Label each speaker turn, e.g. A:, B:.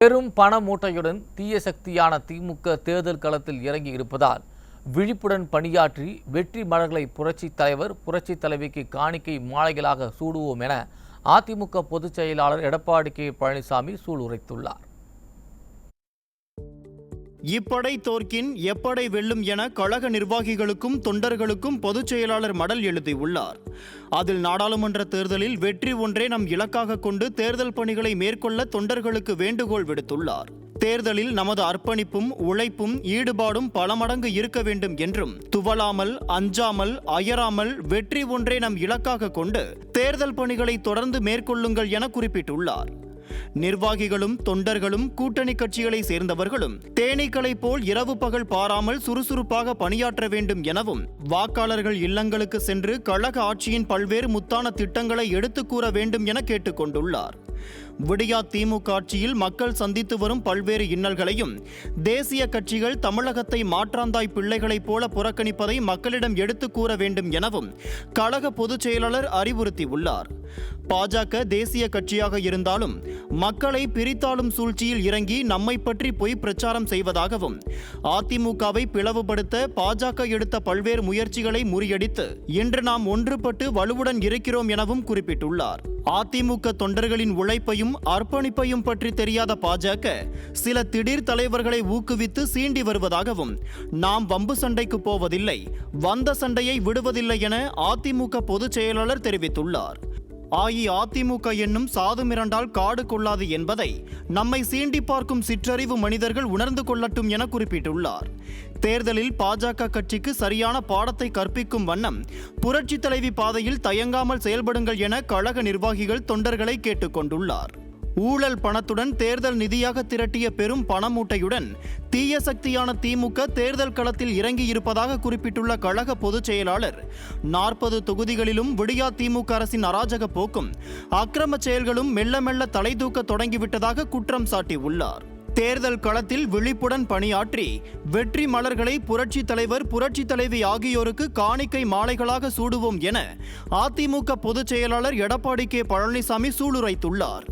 A: பெரும் பண மூட்டையுடன் தீய சக்தியான திமுக தேர்தல் களத்தில் இறங்கி இருப்பதால் விழிப்புடன் பணியாற்றி வெற்றி மலர்களை புரட்சித் தலைவர் புரட்சித் தலைவிக்கு காணிக்கை மாலைகளாக சூடுவோம் என அதிமுக பொதுச் செயலாளர் எடப்பாடி கே பழனிசாமி சூளுரைத்துள்ளார்.
B: இப்படை தோற்கின் எப்படை வெல்லும் என கழக நிர்வாகிகளுக்கும் தொண்டர்களுக்கும் பொதுச் செயலாளர் மடல் எழுதியுள்ளார். அதில் நாடாளுமன்ற தேர்தலில் வெற்றி ஒன்றே நம் இலக்காக கொண்டு தேர்தல் பணிகளை மேற்கொள்ள தொண்டர்களுக்கு வேண்டுகோள் விடுத்துள்ளார். தேர்தலில் நமது அர்ப்பணிப்பும் உழைப்பும் ஈடுபாடும் பல மடங்கு இருக்க வேண்டும் என்றும் துவளாமல் அஞ்சாமல் அயராமல் வெற்றி ஒன்றே நம் இலக்காக கொண்டு தேர்தல் பணிகளை தொடர்ந்து மேற்கொள்ளுங்கள் என குறிப்பிட்டுள்ளார். நிர்வாகிகளும் தொண்டர்களும் கூட்டணி கட்சிகளை சேர்ந்தவர்களும் தேனீக்களை போல் இரவு பகல் பாராமல் சுறுசுறுப்பாக பணியாற்ற வேண்டும் எனவும் வாக்காளர்கள் இல்லங்களுக்கு சென்று கழக ஆட்சியின் பல்வேறு முத்தான திட்டங்களை எடுத்துக் கூற வேண்டும் என கேட்டுக் கொண்டுள்ளார். விடியா திமுக ஆட்சியில் மக்கள் சந்தித்து வரும் பல்வேறு இன்னல்களையும் தேசிய கட்சிகள் தமிழகத்தை மாற்றாந்தாய் பிள்ளைகளைப் போல புறக்கணிப்பதை மக்களிடம் எடுத்துக் கூற வேண்டும் எனவும் கழக பொதுச் செயலாளர் அறிவுறுத்தியுள்ளார். பாஜக தேசிய கட்சியாக இருந்தாலும் மக்களை பிரித்தாளும் சூழ்ச்சியில் இறங்கி நம்மை பற்றி பொய் பிரச்சாரம் செய்வதாகவும் அதிமுகவை பிளவுபடுத்த பாஜக எடுத்த பல்வேறு முயற்சிகளை முறியடித்து இன்று நாம் ஒன்றுபட்டு வலுவுடன் இருக்கிறோம் எனவும் குறிப்பிட்டுள்ளார். அதிமுக தொண்டர்களின் உழைப்பையும் அர்ப்பணிப்பையும் பற்றி தெரியாத பாஜக சில திடீர் தலைவர்களை ஊக்குவித்து சீண்டி வருவதாகவும் நாம் வம்பு சண்டைக்கு போவதில்லை, வந்த சண்டையை விடுவதில்லை என அதிமுக பொதுச் செயலாளர் தெரிவித்துள்ளார். அஇஅதிமுக என்னும் சாது மிரண்டால் காடு கொள்ளாது என்பதை நம்மை சீண்டி பார்க்கும் சிற்றறிவு மனிதர்கள் உணர்ந்து கொள்ளட்டும் என குறிப்பிட்டுள்ளார். தேர்தலில் பாஜக கட்சிக்கு சரியான பாடத்தை கற்பிக்கும் வண்ணம் புரட்சி தலைவி பாதையில் தயங்காமல் செயல்படுங்கள் என கழக நிர்வாகிகள் தொண்டர்களை கேட்டுக்கொண்டுள்ளார். ஊழல் பணத்துடன் தேர்தல் நிதியாக திரட்டிய பெரும் பணமூட்டையுடன் தீய சக்தியான திமுக தேர்தல் களத்தில் இறங்கி இருப்பதாக குறிப்பிட்டுள்ள கழக பொதுச் செயலாளர் 40 தொகுதிகளிலும் விடியா திமுக அரசின் அராஜக போக்கும் அக்கிரம செயல்களும் மெல்ல மெல்ல தலை தூக்க தொடங்கிவிட்டதாக குற்றம் சாட்டியுள்ளார். தேர்தல் களத்தில் விழிப்புடன் பணியாற்றி வெற்றி மலர்களை புரட்சி தலைவர் புரட்சி தலைவி ஆகியோருக்கு காணிக்கை மாலைகளாக சூடுவோம் என அதிமுக பொதுச் செயலாளர் எடப்பாடி கே பழனிசாமி சூளுரைத்துள்ளார்.